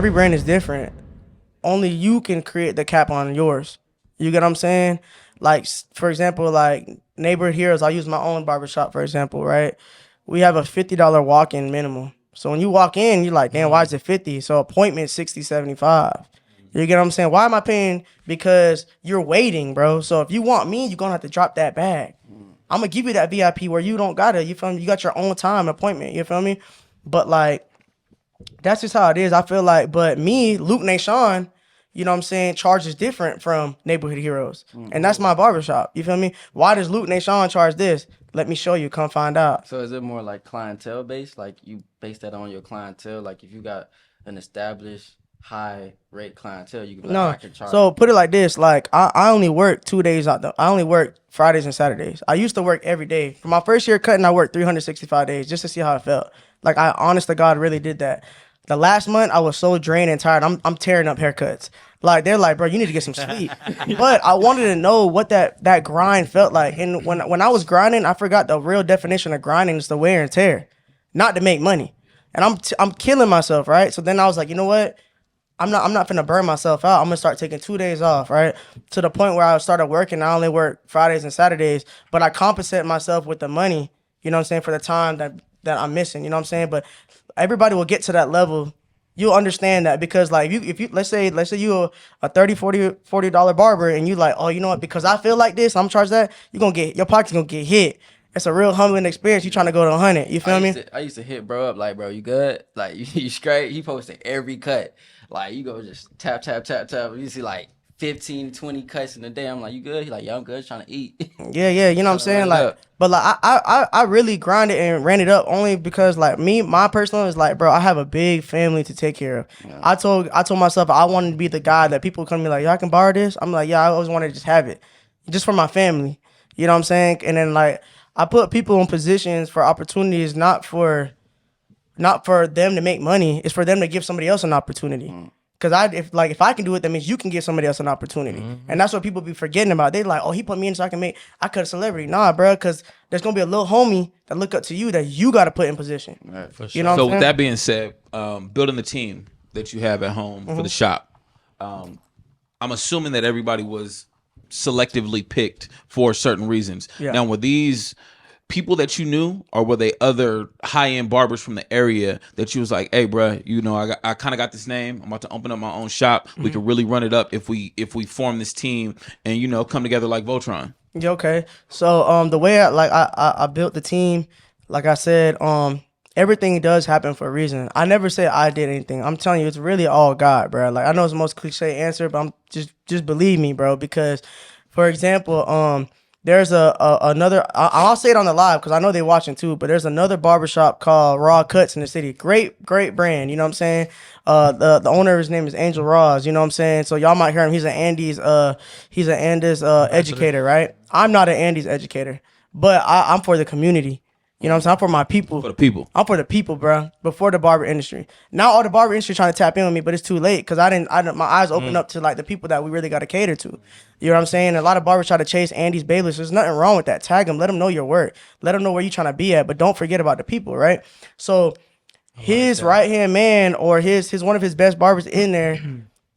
every brand is different. Only you can create the cap on yours. You get what I'm saying? Like, for example, like Neighborhood Heroes, I'll use my own barbershop, for example, right? We have a $50 walk-in minimum. So when you walk in, you're like, damn, why is it 50? So appointment 60, 75. You get what I'm saying? Why am I paying? Because you're waiting, bro. So if you want me, you're going to have to drop that bag. I'm going to give you that VIP where you don't got it. You feel me? You got your own time appointment. You feel me? But, like, that's just how it is. I feel like, but me, Luke Nahson, you know what I'm saying, charges different from Neighborhood Heroes. And that's my barbershop. You feel me? Why does Luke Nahson charge this? Let me show you. Come find out. So is it more like clientele based? Like you base that on your clientele? Like if you got an established high rate clientele, you can be like, No. I can charge. So put it like this. Like I only work 2 days out. I only work Fridays and Saturdays. I used to work every day. For my first year cutting, I worked 365 days just to see how it felt. Like I honest to God really did that. The last month I was so drained and tired. I'm tearing up haircuts. Like they're like, bro, you need to get some sleep. But I wanted to know what that grind felt like. And when I was grinding, I forgot the real definition of grinding is the wear and tear, not to make money. And I'm killing myself, right? So then I was like, you know what? I'm not finna burn myself out. I'm gonna start taking 2 days off, right? To the point where I started working. I only work Fridays and Saturdays, but I compensate myself with the money, you know what I'm saying, for the time that I'm missing, you know what I'm saying? But everybody will get to that level. You'll understand that because like if you let's say you're a $30-$40 barber and you like, oh, you know what, because I feel like this, I'm charged that, your pocket's gonna get hit. It's a real humbling experience. You trying to go to 100, you feel me? I used to hit bro up like, bro, you good? Like you straight? He posted every cut. Like you go just tap, tap, tap, tap. You see like 15, 20 cuts in a day. I'm like, you good? He like, yeah, I'm good, trying to eat. Yeah, you know what I'm saying? Like, but like I really grinded and ran it up only because like my personal is like, bro, I have a big family to take care of. Yeah. I told myself I wanted to be the guy that people come to me like, yo, I can borrow this. I'm like, yeah, I always wanted to just have it. Just for my family. You know what I'm saying? And then like I put people in positions for opportunities, not for them to make money. It's for them to give somebody else an opportunity. Because if I can do it, that means you can give somebody else an opportunity. And that's what people be forgetting about. They like, oh, he put me in so I cut a celebrity. Nah, bro, because there's going to be a little homie that look up to you that you got to put in position. Right, for sure. You know So with that being said, building the team that you have at home for the shop, I'm assuming that everybody was selectively picked for certain reasons. Yeah. Now, were these people that you knew, or were they other high-end barbers from the area that you was like, hey, bro, you know, I kind of got this name. I'm about to open up my own shop. We could really run it up if we form this team and, you know, come together like Voltron. Yeah, okay. So the way I built the team, like I said, everything does happen for a reason. I never said I did anything. I'm telling you, it's really all God, bro. Like I know it's the most cliche answer, but I'm just believe me, bro. Because, for example, there's another. I'll say it on the live because I know they're watching too. But there's another barbershop called Raw Cuts in the city. Great brand. You know what I'm saying? The owner, his name is Angel Ross. You know what I'm saying? So y'all might hear him. He's an Andes educator, right? I'm not an Andes educator, but I'm for the community. You know what I'm saying? I'm for my people. For the people. I'm for the people, bro. Before the barber industry. Now all the barber industry trying to tap in with me, but it's too late because I didn't. My eyes opened up to like the people that we really got to cater to. You know what I'm saying? A lot of barbers try to chase Andy's bailiffs. There's nothing wrong with that. Tag them. Let them know your work. Let them know where you're trying to be at. But don't forget about the people, right? So his right hand man or his one of his best barbers in there.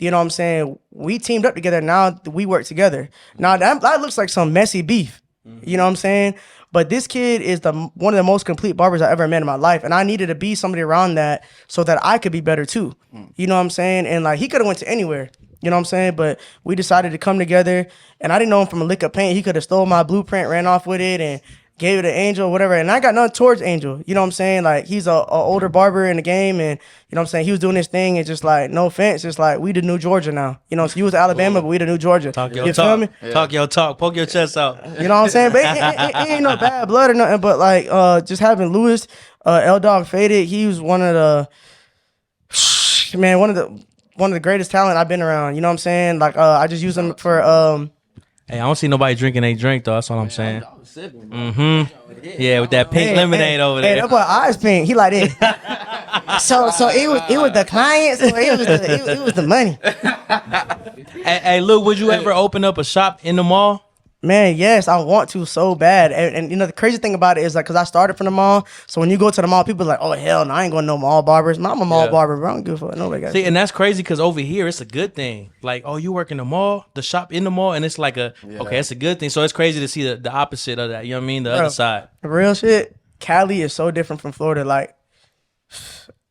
You know what I'm saying? We teamed up together. Now we work together. Now that looks like some messy beef. You know what I'm saying? But this kid is one of the most complete barbers I ever met in my life. And I needed to be somebody around that so that I could be better too. You know what I'm saying? And like he could have went to anywhere. You know what I'm saying? But we decided to come together. And I didn't know him from a lick of paint. He could have stole my blueprint, ran off with it, and gave it to Angel, whatever. And I got nothing towards Angel. You know what I'm saying? Like, he's a older barber in the game, and, you know what I'm saying? He was doing his thing, and just like, no offense, it's like, we the new Georgia now. You know, so you was Alabama, but we the new Georgia. Talk your talk. Feel me? Yeah. Talk your talk. Poke your chest out. You know what I'm saying? But it ain't no bad blood or nothing, but like, just having Lewis, L-Dog Faded, he was one of the greatest talent I've been around. You know what I'm saying? Like, I just use him for, Hey, I don't see nobody drinking a drink though. That's all I'm saying. Yeah, with that pink lemonade over there. Hey, that boy eyes pink. He like it. so it was the clients or it was the money. Hey, Luke, would you ever open up a shop in the mall? Man, yes, I want to so bad. And you know, the crazy thing about it is like, cause I started from the mall. So when you go to the mall, people are like, oh hell no, I ain't going to no mall barbers. I'm a mall barber, bro. I don't give a fuck. Nobody got See, and that's crazy because over here it's a good thing. Like, oh, you work in the mall, the shop in the mall, and it's like okay, it's a good thing. So it's crazy to see the opposite of that. You know what I mean? The other side. Real shit. Cali is so different from Florida. Like,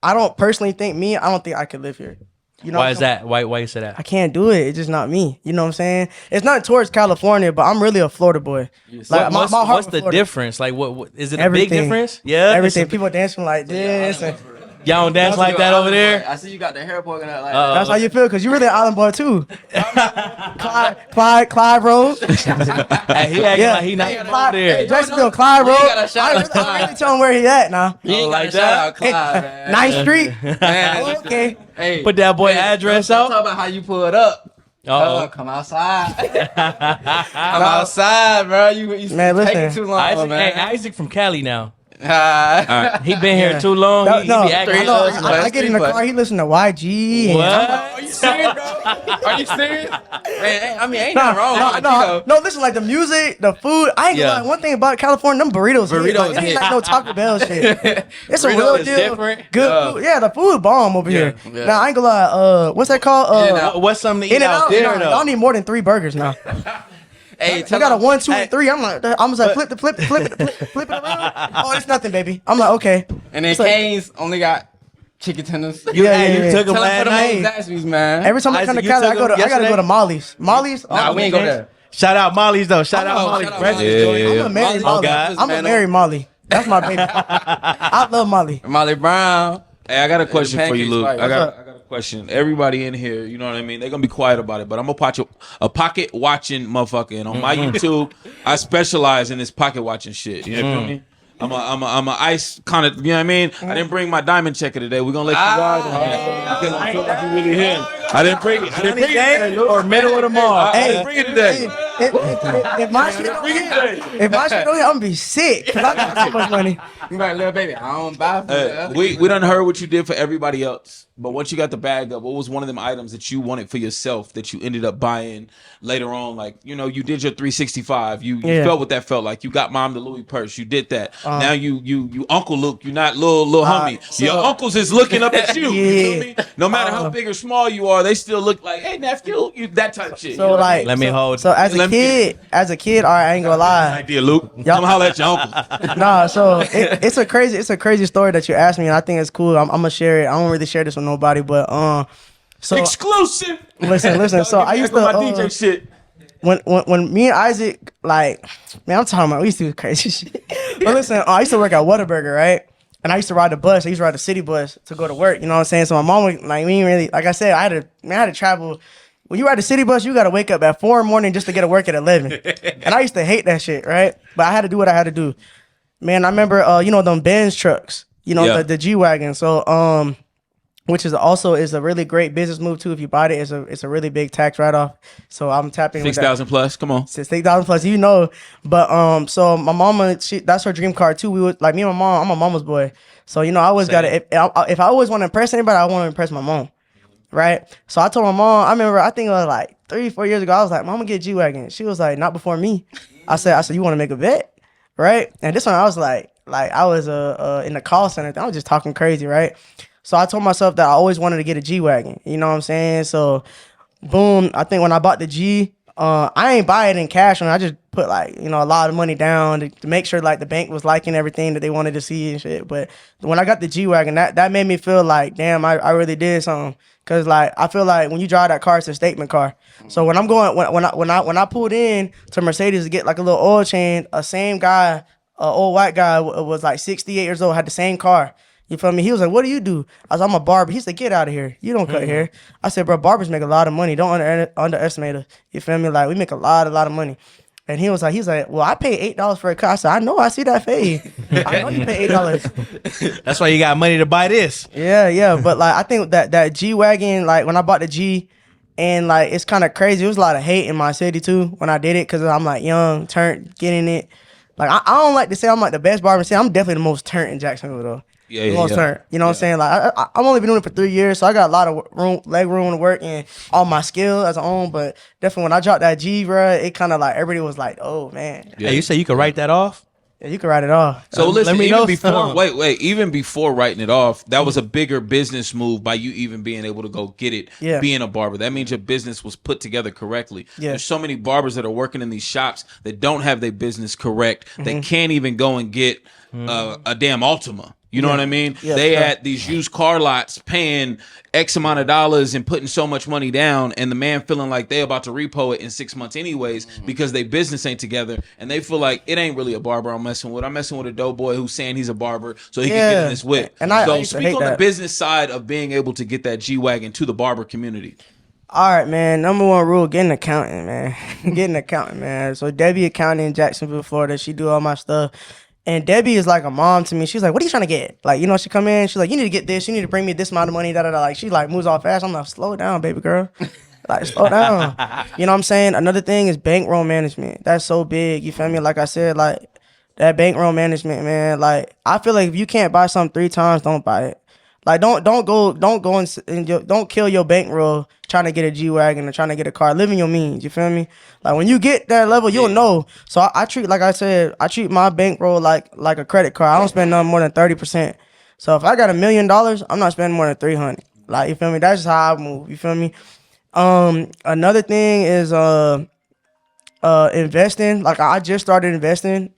I don't personally think I don't think I could live here. You know why is that? Why you say that? I can't do it. It's just not me. You know what I'm saying? It's not towards California, but I'm really a Florida boy. Like, what's the difference? Like, what is it? Everything. A big difference? Yeah, everything. People dancing like this. Y'all don't dance like that over there. I see you got the hair poking out like that's how you feel, because you really an island boy too. Clyde Road. Hey, he acting like he not over there. Jacksonville, Clyde Road. I really tell him where he at now. You ain't like that. Clyde, man. 9th Street. Man, Okay. Hey, put that boy address out. Talk about how you pull it up. Come outside. Come outside, bro. You man, listen. taking too long, man. Hey, Isaac from Cali now. He been here too long. I get in the car. He listen to YG. What? Are you serious, bro? Are you serious? Man, I mean, ain't nothing wrong. No, listen, like the music, the food. I ain't gonna lie. One thing about California, them burritos. Like, it ain't like no Taco Bell shit. It's a real deal. Different. Good food. Yeah, the food bomb over here. Yeah. Now I ain't gonna lie. What's that called? What's something to eat In-N-Out? out there though? Y'all need more than 3 burgers now. Hey, I got a 1, 2, and 3. I'm like, flip it around. Oh, it's nothing, baby. I'm like, okay. And then Cane's only got chicken tenders. You took him last night. Zaxby's, man. Every time I come to Cali, I gotta go to Molly's. Molly's. Nah, we ain't go there. Shout out Molly's though. Shout out Molly. I'm a married Molly. I'm a married Molly. That's my baby. I love Molly. Molly Brown. Hey, I got a question for you, Luke. Fight. I got a question. Everybody in here, you know what I mean? They're gonna be quiet about it, but I'm gonna a pocket watching motherfucker. And on my YouTube, I specialize in this pocket watching shit. You know what I mean? I'm a ice kind of, you know what I mean? I didn't bring my diamond checker today. We're gonna let you ride because I feel like you really here. I didn't bring it. Or middle of the mall. I didn't bring it today. If my shit don't hit, I'm gonna be sick because I got so much money. You like, little baby, I don't buy food. We done heard what you did for everybody else, but once you got the bag up, what was one of them items that you wanted for yourself that you ended up buying later on? Like, you know, you did your 365. You felt what that felt like. You got mom the Louis purse. You did that. Now you Uncle Luke. You're not little homie. Your uncles is looking up at you. You feel me? No matter how big or small you are, they still look like, hey nephew, you that type of shit. So like, let me hold. So as a kid, all right, I ain't gonna lie. Idea, Luke. Come holler at your uncle. Nah, so it's a crazy story that you asked me, and I think it's cool. I'm gonna share it. I don't really share this with nobody, but so exclusive. Listen. So I used to my DJ shit. When me and Isaac, like, man, I'm talking about, we used to do crazy shit. But listen, I used to work at Whataburger, right? And I used to ride the bus. I used to ride the city bus to go to work. You know what I'm saying? So my mom was like, we ain't really, like I said, I had to travel. When you ride the city bus, you got to wake up at 4 a.m. just to get to work at 11. And I used to hate that shit, right? But I had to do what I had to do. Man, I remember, you know, them Benz trucks, you know, the G-Wagon. So, which is also a really great business move too. If you buy it, it's a really big tax write-off. So I'm tapping 6,000 plus. Come on, 6,000 plus. You know, but so my mama, that's her dream car too. We would like me and my mom. I'm a mama's boy, so you know I always got to. If I always want to impress anybody, I want to impress my mom, right? So I told my mom. I remember I think it was like 3-4 years ago. I was like, "Mama, get G-Wagon." She was like, "Not before me." I said, "You want to make a bet, right?" And this one I was like I was in the call center. I was just talking crazy, right? So I told myself that I always wanted to get a G-Wagon. You know what I'm saying? So, boom. I think when I bought the G, I ain't buy it in cash. I just put like, you know, a lot of money down to make sure like the bank was liking everything that they wanted to see and shit. But when I got the G-Wagon, that made me feel like, damn, I really did something. Cause like I feel like when you drive that car, it's a statement car. So when I'm going when I pulled in to Mercedes to get like a little oil change, a same guy, old white guy was like 68 years old, had the same car. You feel me? He was like, "What do you do?" I was like, "I'm a barber." He said, "Get out of here. You don't cut hair." I said, "Bro, barbers make a lot of money. Don't underestimate us." You feel me? Like we make a lot of money. And he's like, "Well, I pay $8 for a cut." I said, "I know. I see that fade. I know you pay $8." That's why you got money to buy this. Yeah. But like I think that G-Wagon, like when I bought the G, and like it's kind of crazy. It was a lot of hate in my city too when I did it because I'm like young, getting it. Like I don't like to say I'm like the best barber. I'm definitely the most turnt in Jacksonville though. Long term. You know what I'm saying? Like I'm only been doing it for 3 years, so I got a lot of leg room to work and all my skill as I own. But definitely when I dropped that G, bro, it kind of like everybody was like, oh man. Yeah. Hey, you say you could write that off? Yeah, you can write it off. So listen, let me even know before some. even before writing it off, that was a bigger business move by you even being able to go get it, being a barber. That means your business was put together correctly. Yeah. There's so many barbers that are working in these shops that don't have their business correct. They can't even go and get a damn Altima. You know what I mean? Yeah, they at these used car lots paying X amount of dollars and putting so much money down, and the man feeling like they about to repo it in 6 months anyways because they business ain't together, and they feel like it ain't really a barber I'm messing with. I'm messing with a dope boy who's saying he's a barber so he can get in this whip. And I so used to speak hate on the that. business side of being able to get that G-Wagon to the barber community. All right, man. Number one rule: get an accountant, man. Get an accountant, man. So Debbie accountant in Jacksonville, Florida. She do all my stuff. And Debbie is like a mom to me. She's like, what are you trying to get? Like, you know, she come in, she's like, you need to get this. You need to bring me this amount of money, da-da-da. Like, she like moves off fast. I'm like, slow down, baby girl. Like, slow down. You know what I'm saying? Another thing is bankroll management. That's so big. You feel me? Like I said, like, that bankroll management, man. Like, I feel like if you can't buy something 3 times, don't buy it. Like, don't go and don't kill your bankroll trying to get a G-Wagon or trying to get a car. Live in your means, you feel me? Like, when you get that level, you'll know. So I treat, like I said, I treat my bankroll like a credit card. I don't spend nothing more than 30%. So if I got $1 million, I'm not spending more than 300. Like, you feel me? That's just how I move. You feel me? Another thing is investing. Like, I just started investing.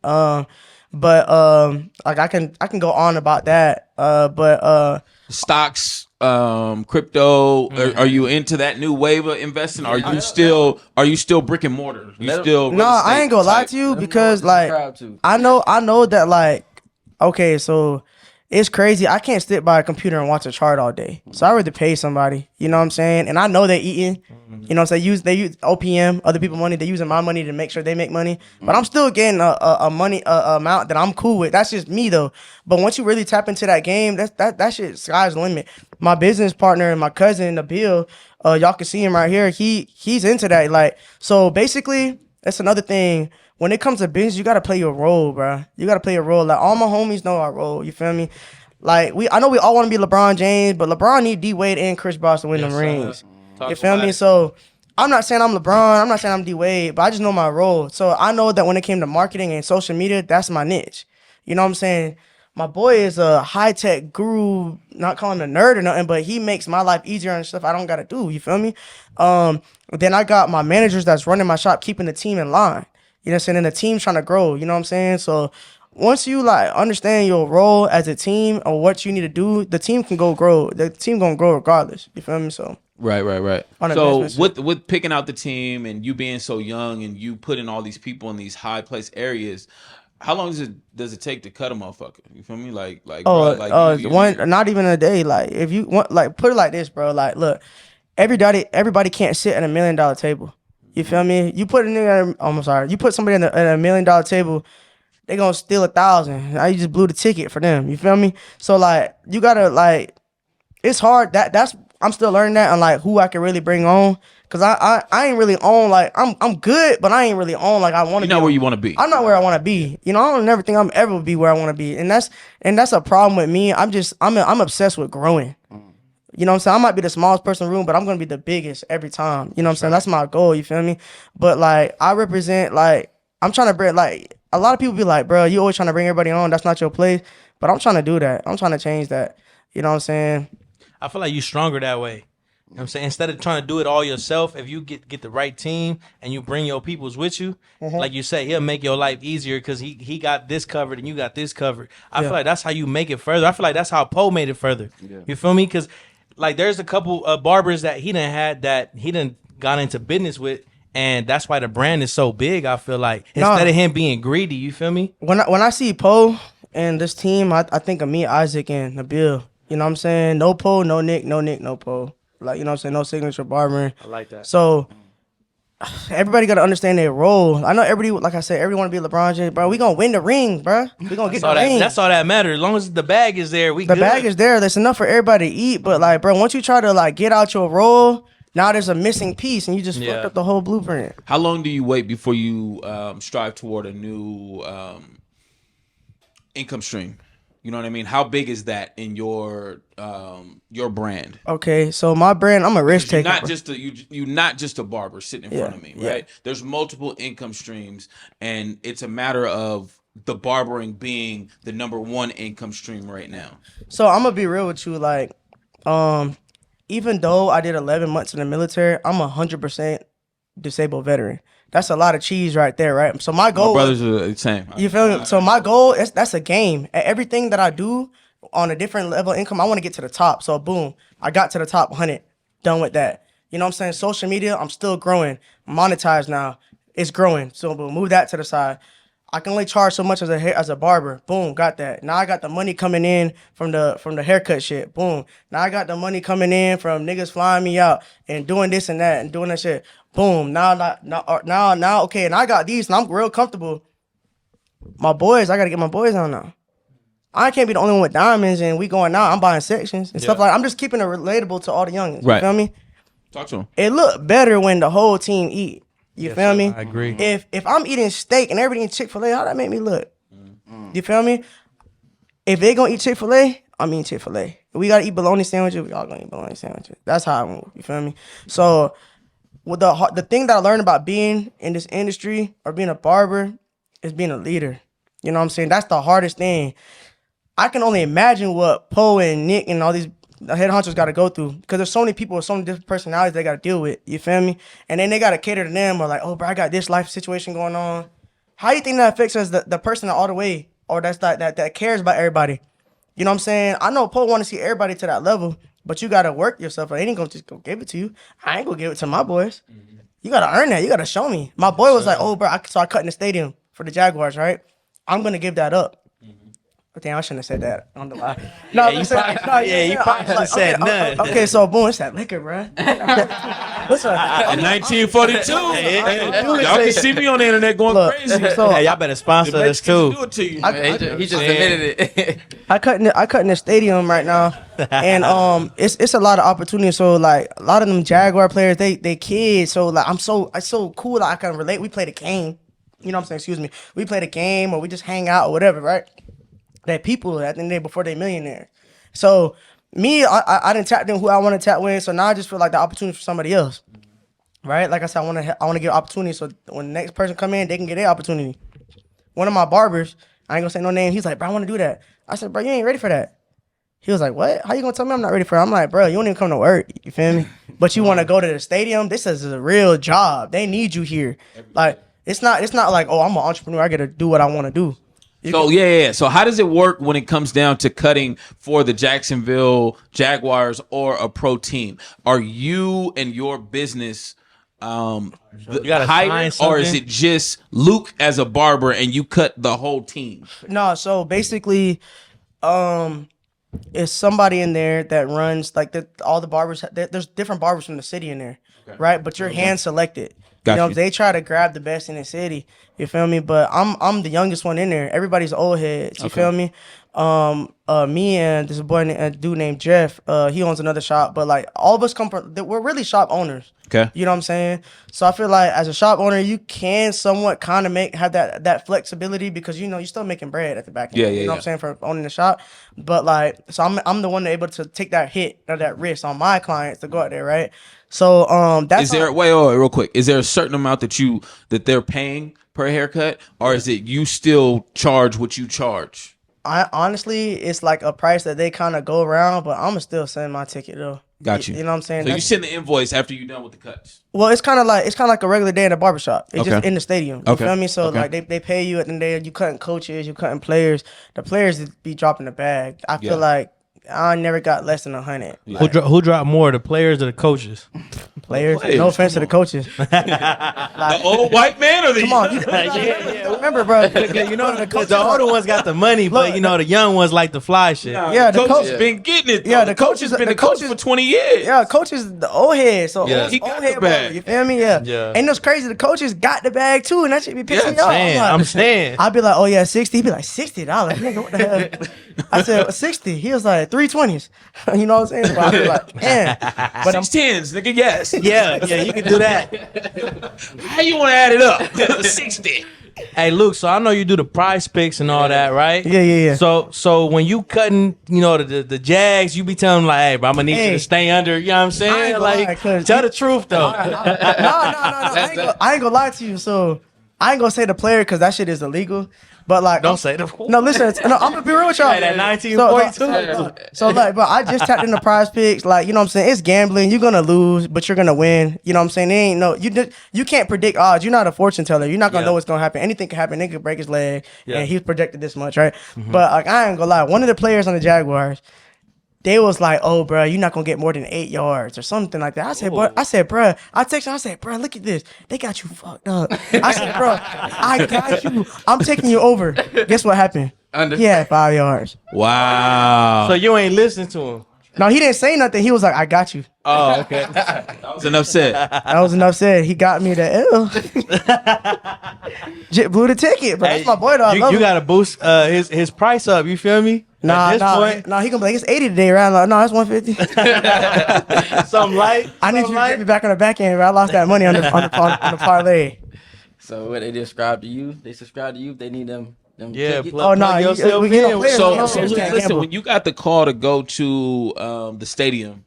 But like I can go on about that. But Stocks, crypto. Are you into that new wave of investing? Are you still brick and mortar? You still no? I ain't gonna lie to you because like I know that like okay, so it's crazy. I can't sit by a computer and watch a chart all day. So I rather pay somebody. You know what I'm saying? And I know they're eating. You know what I'm saying? They use OPM, other people's money. They're using my money to make sure they make money. But I'm still getting a money amount that I'm cool with. That's just me though. But once you really tap into that game, that shit sky's the limit. My business partner and my cousin, Nabil, y'all can see him right here. He's into that. Like, so basically, that's another thing. When it comes to business, you gotta play your role, bro. You gotta play your role. Like, all my homies know our role. You feel me? Like, I know we all want to be LeBron James, but LeBron need D Wade and Chris Bosh to win them rings. You feel me? So I'm not saying I'm LeBron. I'm not saying I'm D Wade, but I just know my role. So I know that when it came to marketing and social media, that's my niche. You know what I'm saying? My boy is a high-tech guru, not calling him a nerd or nothing, but he makes my life easier and stuff I don't gotta do. You feel me? Then I got my managers that's running my shop, keeping the team in line. You know what I'm saying? And the team's trying to grow. You know what I'm saying? So once you like understand your role as a team or what you need to do, the team can go grow. The team gonna grow regardless. You feel me? So right. On So investments. with picking out the team and you being so young and you putting all these people in these high place areas, how long does it take to cut a motherfucker? You feel me? Like one, not even a day. Like, if you want, like, put it like this, bro. Like, look, everybody can't sit at $1 million table. You feel me? You put a nigga, you put somebody at a $1 million table, they gonna steal 1,000. Now you just blew the ticket for them. You feel me? So like, you gotta like, it's hard. That's I'm still learning that and like who I can really bring on. Cause I ain't really on like I'm good, but I ain't really on like I want to. You're not where you want to be. I'm not where I want to be. You know, I don't never think I'm ever be where I want to be, and that's a problem with me. I'm obsessed with growing. You know what I'm saying? I might be the smallest person in the room, but I'm going to be the biggest every time. You know what I'm saying? That's my goal, you feel me? But, like, I represent, like, I'm trying to bring, like, a lot of people be like, bro, you always trying to bring everybody on. That's not your place. But I'm trying to do that. I'm trying to change that. You know what I'm saying? I feel like you're stronger that way. You know what I'm saying? Instead of trying to do it all yourself, if you get the right team and you bring your peoples with you, like you say, he'll make your life easier because he got this covered and you got this covered. I feel like that's how you make it further. I feel like that's how Poe made it further. Yeah. You feel me? Because like, there's a couple of barbers that he done had that he done got into business with, and that's why the brand is so big. I feel like instead of him being greedy, you feel me? When I see Poe and this team, I think of me, Isaac, and Nabil. You know what I'm saying? No Poe, no Nick, no Poe. Like, you know what I'm saying? No signature barbering. I like that. So everybody got to understand their role. I know everybody, like I said, everyone want to be LeBron James, bro. We gonna win the ring, bro. We gonna get the ring. That's all that matters. As long as the bag is there, the bag is there. There's enough for everybody to eat. But like, bro, once you try to like get out your role, now there's a missing piece, and you just fucked up the whole blueprint. How long do you wait before you strive toward a new income stream? You know what I mean? How big is that in your brand? Okay, so my brand, I'm a risk You're taker. not just you're not just a barber sitting in front of me, right? There's multiple income streams, and it's a matter of the barbering being the number one income stream right now. So I'm gonna be real with you, like, even though I did 11 months in the military, I'm 100% disabled veteran. That's a lot of cheese right there, right? So my goal, My brothers are the same. you feel me? So my goal is that's a game. At everything that I do on a different level of income, I want to get to the top. So boom, I got to the top 100. Done with that. You know what I'm saying? Social media, I'm still growing. Monetized now. It's growing. So boom, move that to the side. I can only charge so much as a barber. Boom, got that. Now I got the money coming in from the haircut shit. Boom. Now I got the money coming in from niggas flying me out and doing this and that and doing that shit. Boom. Now, okay. And I got these and I'm real comfortable. My boys, I gotta get my boys on now. I can't be the only one with diamonds and we going out. I'm buying sections and stuff like that. I'm just keeping it relatable to all the youngins. Right. You feel me? Talk to them. It look better when the whole team eat. You feel me? I agree. If I'm eating steak and everybody eating Chick-fil-A, how that make me look? You feel me? If they gonna eat Chick-fil-A, I'm eating Chick-fil-A. If we gotta eat bologna sandwiches, we all gonna eat bologna sandwiches. That's how I move. You feel me? So, with the thing that I learned about being in this industry or being a barber is being a leader. You know what I'm saying? That's the hardest thing. I can only imagine what Poe and Nick and all these head hunters got to go through because there's so many people with so many different personalities they got to deal with. You feel me? And then they got to cater to them or like, oh, bro, I got this life situation going on. How you think that affects us, the person all the way or that cares about everybody? You know what I'm saying? I know Poe want to see everybody to that level, but you got to work yourself. They ain't going to just go give it to you. I ain't going to give it to my boys. You got to earn that. You got to show me. My boy was like, oh, bro, so I cut in the stadium for the Jaguars, right? I'm going to give that up. Damn, I shouldn't have said that on the live. No, you probably should have said none. Okay, so boom, it's that liquor, bro. Listen, In 1942, y'all can see me on the internet going Look, crazy. so Hey, y'all better sponsor The us Mexicans too. do it to you. He just admitted it. I cut in the stadium right now, and it's a lot of opportunities. So like a lot of them Jaguar players, they kids. So like it's so cool that I can relate. We played a game, you know what I'm saying? Excuse me. We played a game or we just hang out or whatever, right? That people at the end of the day before they millionaires. So me, I didn't tap in who I want to tap with. So now I just feel like the opportunity for somebody else, right? Like I said, I want to give opportunity so when the next person come in, they can get their opportunity. One of my barbers, I ain't gonna say no name. He's like, bro, I want to do that. I said, bro, you ain't ready for that. He was like, what? How you gonna tell me I'm not ready for it? I'm like, bro, you don't even come to work. You feel me? But you want to go to the stadium? This is a real job. They need you here. Like it's not like, oh, I'm an entrepreneur. I got to do what I want to do. So yeah. So how does it work when it comes down to cutting for the Jacksonville Jaguars or a pro team? Are you and your business gotta hired, sign or is something? it just Luke as a barber and you cut the whole team? No, so basically, it's somebody in there that runs like all the barbers. There's different barbers from the city in there, right? But you're hand selected. Got You know, you. they try to grab the best in the city. You feel me? But I'm the youngest one in there. Everybody's old heads. You feel me? Me and this a dude named Jeff. He owns another shop. But like all of us come from. We're really shop owners. Okay. You know what I'm saying? So I feel like as a shop owner, you can somewhat kind of have that flexibility because you know you're still making bread at the back end. Yeah, You know what I'm saying, for owning the shop. But like, so I'm the one that able to take that hit or that risk on my clients to go out there, right? So that's Is there wait, real quick? Is there a certain amount that they're paying per haircut, or is it you still charge what you charge? I honestly, it's like a price that they kind of go around, but I'm gonna still send my ticket though. Got you. You know what I'm saying? So you send the invoice after you're done with the cuts. Well, it's kind of like a regular day in a barbershop. It's just Okay. in the stadium. You Okay. feel me? So Okay. like they pay you at the end of the day. You cutting coaches, you cutting players. The players be dropping the bag. I feel Yeah. like I never got less than 100. Who dropped more, the players or the coaches? Players. players, No offense to the coaches. The old white man or the Come on, remember, bro. You know the coaches. The older ones got the money, but you know the young ones like the fly shit. Yeah, the coach coach- has been getting it. Yeah, the the coach coaches- has been the the coach coaches- for 20 years. Yeah, coaches the old head. So Yeah. He got old the head, bag. bro, you feel me? Yeah. Yeah. Ain't no crazy. The coaches got the bag too, and that shit be pissing me off. I'm saying. I'd be like, oh yeah, 60. He'd be like, $60. Nigga, what the hell? I said 60. He was like 320s. You know what I'm saying? So I'd be like, man. But I'm 610s, nigga, yes. Yeah, you can do that. How you want to add it up? 60. Hey, Luke. So I know you do the prize picks and all that, right? Yeah. So when you cutting, the Jags, you be telling them like, hey, bro, I'm gonna need you to stay under. You know what I'm saying? ain't gonna Like, lie, tell the truth though. No. I ain't gonna lie to you. So I ain't gonna say the player because that shit is illegal. But like, Don't say the. No, listen. No, I'm gonna be real with y'all. Hey, that 1942. So like, but I just tapped in the prize picks. Like, you know what I'm saying? It's gambling. You're gonna lose, but you're gonna win. You know what I'm saying? They ain't no. You can't predict odds. You're not a fortune teller. You're not gonna know what's gonna happen. Anything can happen. They could break his leg, and he's projected this much, right? But like, I ain't gonna lie. One of the players on the Jaguars, they was like, "Oh, bro, you're not gonna get more than 8 yards or something like that." I said, bro, I texted him. I said, bro, look at this. They got you fucked up. I said, bro, I got you. I'm taking you over. Guess what happened? He had 5 yards. Wow. So you ain't listening to him. No, he didn't say nothing. He was like, I got you. Oh, okay. That was enough said. That was enough said. He got me the L. Blew the ticket, but that's my boy though. I love You him. gotta boost his price up. You feel me? Nah, At this point, he gonna be like, it's 80 today, right? I'm like, no, it's 150. something light. I need you to get me back on the back end, bro. I lost that money on the parlay. So what they subscribe to you? They subscribe to you. They need them. Yeah, tickets? plug yourself in. So Can't listen, gamble. when you got the call to go to the stadium,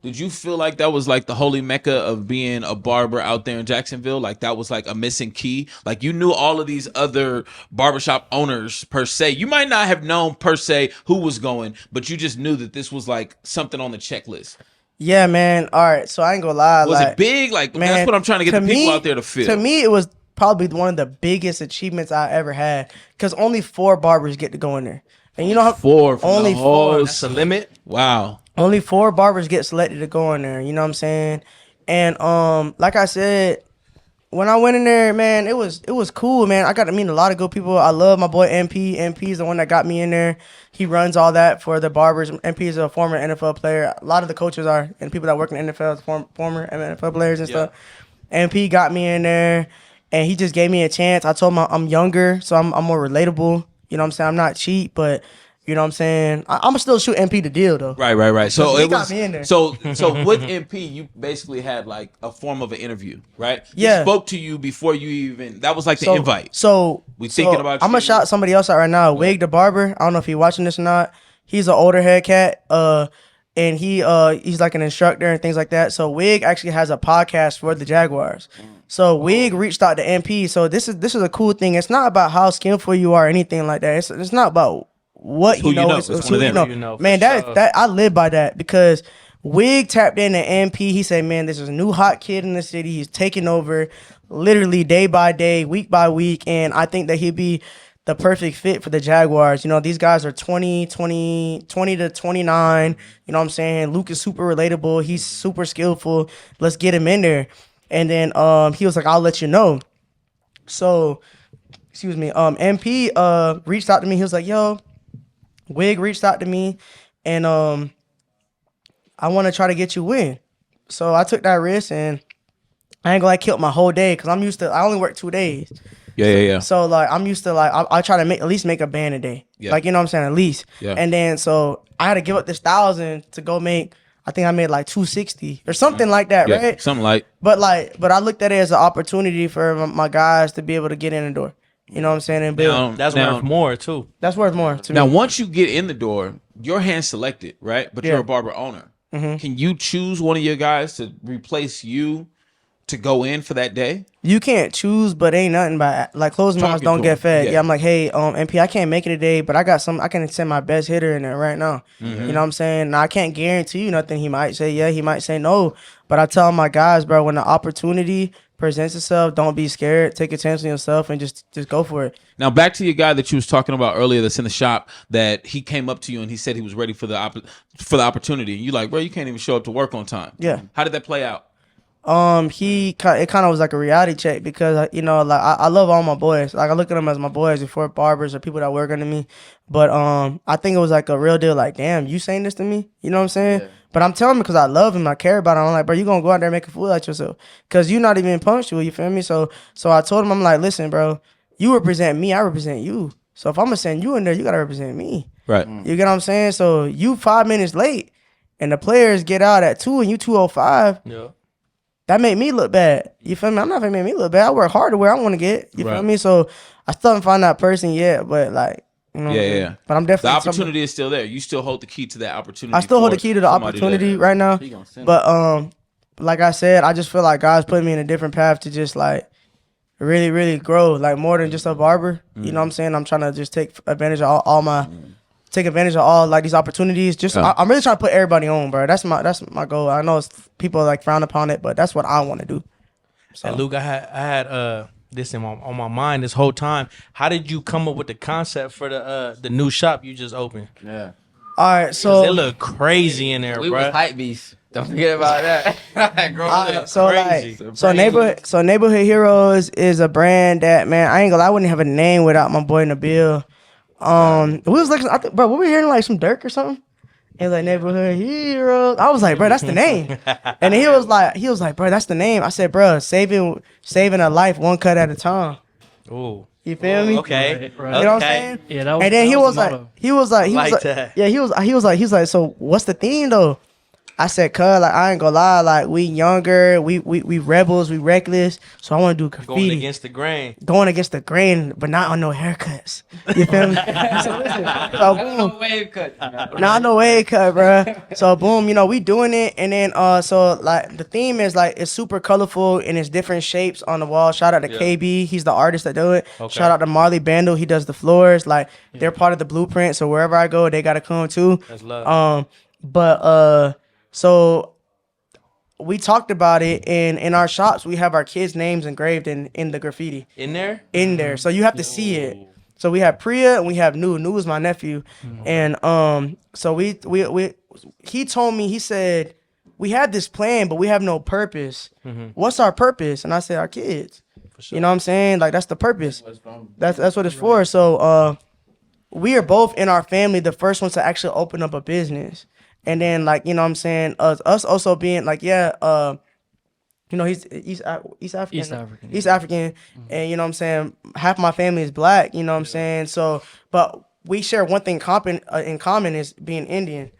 did you feel like that was like the holy mecca of being a barber out there in Jacksonville? Like that was like a missing key? Like you knew all of these other barbershop owners per se. You might not have known per se who was going, but you just knew that this was like something on the checklist. Yeah, man. All right, so I ain't gonna lie. Was it big? Like man, that's what I'm trying to get the people out there to feel. To me, it was probably one of the biggest achievements I ever had because only 4 barbers get to go in there. And you know how 4 from only the whole 4. That's the limit. Wow. Only 4 barbers get selected to go in there. You know what I'm saying? And like I said, when I went in there, man, it was cool, man. I got to meet a lot of good people. I love my boy MP. MP is the one that got me in there. He runs all that for the barbers. MP is a former NFL player. A lot of the coaches are and people that work in the NFL, former NFL players and stuff. MP got me in there. And he just gave me a chance. I told him I'm younger, so I'm more relatable. You know what I'm saying? I'm not cheap, but you know what I'm saying? I'm still shoot MP the deal, though. Right. So He it got was me in there. so with MP, you basically had like a form of an interview, right? Yeah. He spoke to you before you even. That was like the invite. So We thinking about I'm you. gonna shout somebody else out right now. Wig the barber. I don't know if he's watching this or not. He's an older head cat. And he's like an instructor and things like that. So Wig actually has a podcast for the Jaguars. So Wig reached out to MP. So this is a cool thing. It's not about how skillful you are or anything like that. It's not about what who you know. you know. It's It's who one of them. you know. For Man, sure. that I live by that because Wig tapped in to MP. He said, man, this is a new hot kid in the city. He's taking over literally day by day, week by week. And I think that he'd be the perfect fit for the Jaguars. You know, these guys are 20 to 29. You know what I'm saying? Luke is super relatable. He's super skillful. Let's get him in there. And then he was like, I'll let you know. So, excuse me. MP reached out to me. He was like, yo, Wig reached out to me. And I want to try to get you in. So I took that risk and I ain't gonna kill my whole day because I only work 2 days. Yeah. So like I'm used to like I try to at least make a band a day. Yeah. Like you know what I'm saying, at least. Yeah. And then so I had to give up this 1,000 to go make. I think I made like 260 or something like that, Yeah, right? something like. But I looked at it as an opportunity for my guys to be able to get in the door. You know what I'm saying? And build. That's worth more too. That's worth more to Now, me. once you get in the door, your hand selected, right? But you're Yeah. a barber owner. Can you choose one of your guys to replace you to go in for that day? You can't choose, but ain't nothing by like closed mouths Talking don't to get him. fed. Yeah. Yeah, I'm like, hey, MP, I can't make it today, but I got some. I can send my best hitter in there right now. You know what I'm saying? Now, I can't guarantee you nothing. He might say yeah, he might say no, but I tell my guys, bro, when the opportunity presents itself, don't be scared. Take a chance on yourself and just go for it. Now, back to your guy that you was talking about earlier that's in the shop that he came up to you and he said he was ready for the opportunity. And you like, bro, you can't even show up to work on time. Yeah. How did that play out? It kind of was like a reality check because you know, like I love all my boys. Like I look at them as my boys before barbers or people that work under me. But I think it was like a real deal. Like, damn, you saying this to me? You know what I'm saying? Yeah. But I'm telling him because I love him, I care about him. I'm like, bro, you gonna go out there and make a fool out of yourself because you're not even punctual. You feel me? So I told him, I'm like, listen, bro, you represent me, I represent you. So if I'm gonna send you in there, you gotta represent me. Right. You get what I'm saying? So you 5 minutes late, and the players get out at 2 and you 2:05. Yeah. that made me look bad. You feel me? I'm not gonna make me look bad. I work hard to where I want to get. You feel me? So I still haven't found that person yet, but like, you know, yeah. But I'm definitely the opportunity is still there. You still hold the key to that opportunity. I still hold the key to the opportunity right now. But like I said, I just feel like God's putting me in a different path to just like really, really grow, like more than just a barber. You know what I'm saying? I'm trying to just take advantage of take advantage of all like these opportunities. Just I'm really trying to put everybody on, bro. That's my goal. I know people like frown upon it, but that's what I want to do. So and Luke, I had this on my mind this whole time. How did you come up with the concept for the new shop you just opened? Yeah. All right, so it look crazy in there, we bro. was hype beasts. Don't forget about that. So Neighborhood Heroes is a brand that, man, I ain't gonna lie, I wouldn't have a name without my boy Nabil. We was like, bro, what we hearing, like some Dirk or something? It was like Neighborhood Heroes. I was like, bro, that's the name. And then he was like, bro, that's the name. I said, bro, saving a life one cut at a time. Ooh. You feel me? Okay. You know what I'm saying? Yeah, that was, and then he was like, so what's the theme though? I said, cuz, like, I ain't gonna lie, like, we younger, we rebels, we reckless, so I want to do graffiti. Going against the grain, but not on no haircuts. You feel me? So listen, so boom. No wave cut. Not no wave cut, bro. So boom, you know, we doing it, and then so like the theme is like it's super colorful and it's different shapes on the wall. Shout out to KB, he's the artist that do it. Okay. Shout out to Marley Bandle, he does the floors. Like they're part of the blueprint, so wherever I go, they gotta come too. That's love. So we talked about it, and in our shops, we have our kids' names engraved in the graffiti. In there? So you have to see it. So we have Priya and we have Nu. Nu is my nephew. And so he told me, he said, we had this plan, but we have no purpose. What's our purpose? And I said, our kids. Sure. You know what I'm saying? Like, that's the purpose. That's what it's for. So we are both in our family the first ones to actually open up a business. And then, like, you know what I'm saying, us also being like, you know, he's East African. And, you know what I'm saying, half my family is black, you know what I'm saying? So, but we share one thing in common is being Indian.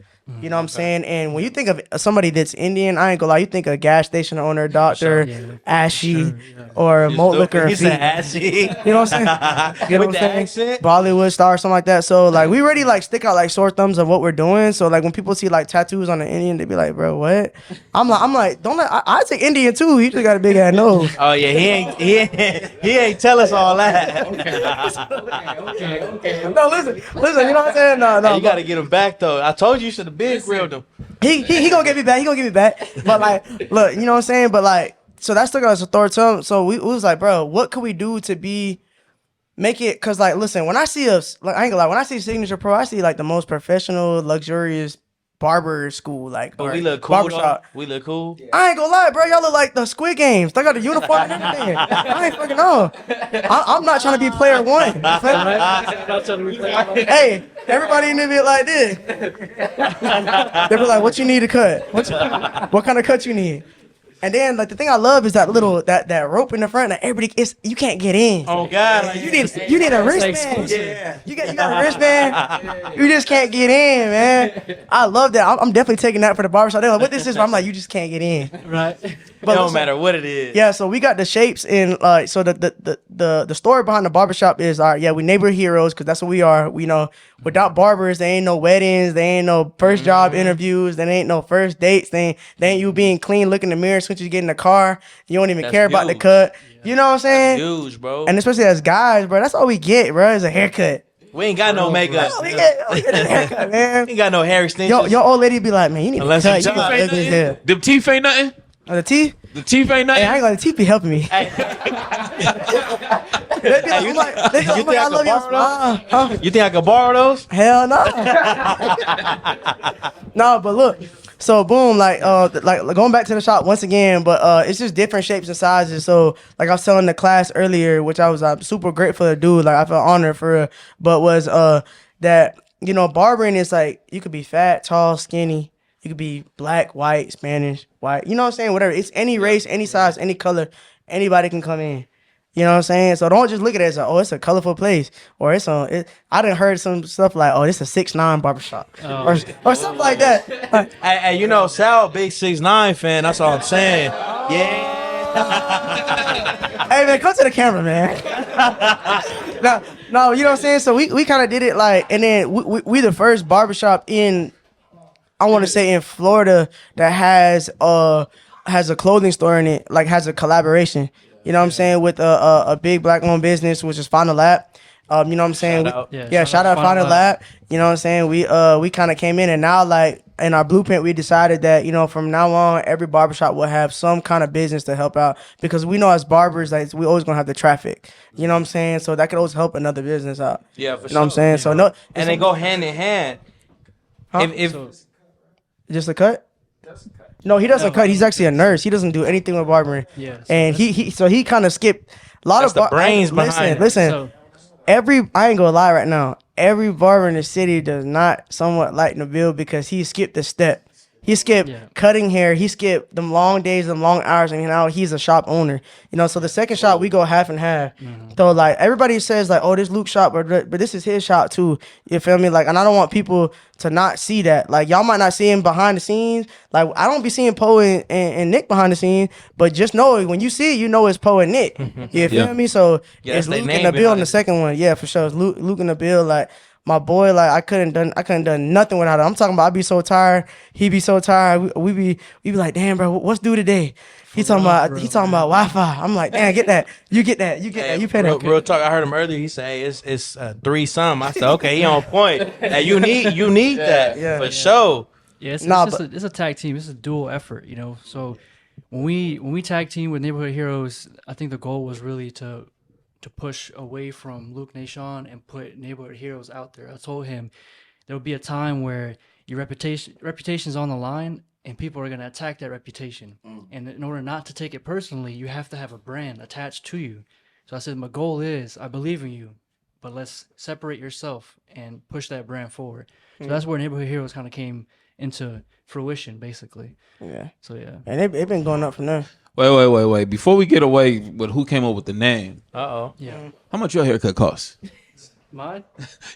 You know what I'm saying? And when you think of somebody that's Indian, I ain't gonna lie, you think of gas station owner, doctor, ashy, or malt liquor. He said ashy. You know what I'm saying? You know With what the I'm saying? accent? Bollywood star or something like that. So like we already like stick out like sore thumbs of what we're doing. So like when people see like tattoos on an Indian, they be like, bro, what? I'm like, don't let I take Indian too. He just got a big ass nose. Oh yeah, he ain't tell us all that. Okay. No, listen, you know what I'm saying? No. Hey, you gotta get him back though. I told you should have been grilled him. He gonna get me back. But like, look, you know what I'm saying? But like, so that still got us authority. So we was like, bro, what could we do to make it? Cause like, listen, when I see us, like, I ain't gonna lie, when I see Signature Pro, I see like the most professional, luxurious barber school, like, but we look cool. Barbershop. We look cool. I ain't gonna lie, bro. Y'all look like the Squid Games. They got the uniform and everything. I ain't fucking know. I'm not trying to be player one. Hey, everybody in there be like this. They be like, "What you need to cut? What kind of cut you need?" And then like the thing I love is that little that rope in the front that everybody you can't get in. Oh God, like, you need a wristband. Yeah, you got a wristband. You just can't get in, man. I love that. I'm definitely taking that for the barbershop. They're like, what this is? I'm like, you just can't get in. Right. But it don't matter what it is. Yeah, so we got the shapes in like so the story behind the barbershop is we neighbor heroes because that's what we are. We know without barbers, there ain't no weddings, there ain't no first job interviews, there ain't no first dates, there ain't you being clean, look in the mirror, since you get in the car, you don't even care about the cut. Yeah. You know what I'm saying? That's huge, bro. And especially as guys, bro, that's all we get, bro, is a haircut. We ain't got no makeup. We get a haircut, man. We ain't got no hair extensions. Your old lady be like, man, you need unless to cut. Them teeth ain't nothing. The teeth? The teeth ain't nothing. Hey, I ain't gonna. The teeth be helping me. Hey. You think I can borrow those? Hell no. No, but look. So boom, like going back to the shop once again, but it's just different shapes and sizes. So like I was telling the class earlier, which I was super grateful to do. Like I felt honored for, but was that you know barbering is like you could be fat, tall, skinny. You could be black, white, Spanish, white. You know what I'm saying? Whatever. It's any race, any size, any color. Anybody can come in. You know what I'm saying? So don't just look at it as oh, it's a colorful place, or it's on. I done heard some stuff like, oh, this is a 6ix9ine barbershop, or something like that. Hey, you know, Sal, big 6ix9ine fan. That's all I'm saying. Yeah. Hey man, come to the camera, man. no, you know what I'm saying? So we kind of did it like, and then we the first barbershop in, I want to say in Florida that has a clothing store in it, like has a collaboration. You know what I'm saying, with a big black-owned business, which is Final Lap. You know what I'm saying? Shout out Final Lap. You know what I'm saying? We kind of came in, and now like in our blueprint, we decided that, you know, from now on, every barbershop will have some kind of business to help out, because we know as barbers, like, we always gonna have the traffic. You know what I'm saying? So that could always help another business out. Yeah, for sure. You know what I'm saying? So no, and they go hand in hand. Huh? If just a cut? No, he doesn't cut. He's actually a nurse. He doesn't do anything with barbering. Yeah. And he kind of skipped a lot That's of the brains behind it. Listen. So, I ain't gonna lie right now. Every barber in the city does not somewhat lighten the bill, because he skipped a step. He skipped cutting hair. He skipped them long days, them long hours, and now he's a shop owner. You know, so the second shop we go half and half. So like everybody says like, oh, this Luke shop, but this is his shop too. You feel me? Like, and I don't want people to not see that. Like, y'all might not see him behind the scenes. Like, I don't be seeing Poe and Nick behind the scenes, but just know when you see it, you know it's Poe and Nick. You feel me? So it's Luke in the bill in the second one. Yeah, for sure. It's Luke in the bill. Like, my boy, like I couldn't done nothing without him. I'm talking about I be so tired, he be so tired. We be like, damn, bro, what's due today? He talking about Wi-Fi. I'm like, damn, get that. You get that. You pay that. Real talk. I heard him earlier. He say it's 3 some. I said, okay, he on point. Hey, you need that for sure. Yeah, it's a tag team. It's a dual effort, you know. So when we tag team with Neighborhood Heroes, I think the goal was really to push away from Luke Nahson and put Neighborhood Heroes out there. I told him there will be a time where your reputation's on the line, and people are going to attack that reputation. And in order not to take it personally, you have to have a brand attached to you. So I said, my goal is, I believe in you, but let's separate yourself and push that brand forward. So that's where Neighborhood Heroes kind of came into fruition, basically. Yeah. So yeah. And it been going up from there. Wait. Before we get away with who came up with the name, Yeah. how much your haircut cost? Mine?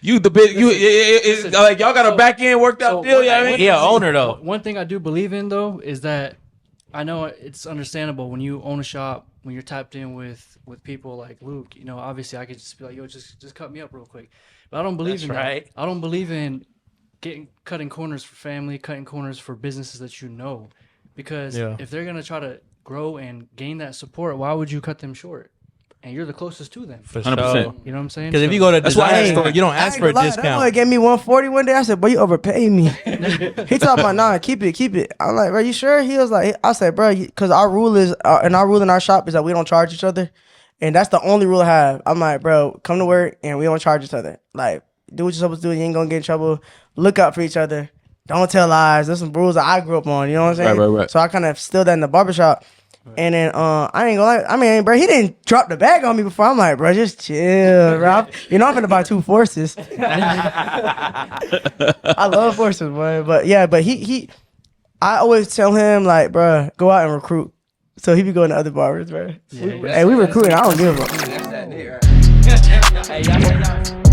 It's like y'all got a back end worked out deal. Yeah, I mean? Yeah, owner though. One thing I do believe in though is that I know it's understandable when you own a shop, when you're tapped in with people like Luke. You know, obviously I could just be like, yo, just cut me up real quick. But I don't believe in that. I don't believe in cutting corners for family, cutting corners for businesses that you know, because if they're gonna try to grow and gain that support, why would you cut them short? And you're the closest to them. For 100%. sure. You know what I'm saying? Because if you go to a design store, you don't ask for a discount. That boy gave me $140 one day. I said, boy, you overpaid me. He talking about, nah, keep it. I'm like, bro, you sure? He was like, I said, bro, because our rule is, and our rule in our shop is that we don't charge each other. And that's the only rule I have. I'm like, bro, come to work and we don't charge each other. Like, do what you're supposed to do. You ain't gonna get in trouble. Look out for each other. Don't tell lies. There's some rules that I grew up on. You know what I'm saying? Right. So I kind of instilled that in the barbershop. And then I ain't gonna lie. I mean, bro, he didn't drop the bag on me before. I'm like, bro, just chill, bro. You know, I'm finna buy 2 forces. I love forces, boy. But yeah, I always tell him like, bro, go out and recruit. So he be going to other barbers, bro. Yeah, Hey, we recruiting. I don't give a fuck. That's that nigga, right? Hey, y'all.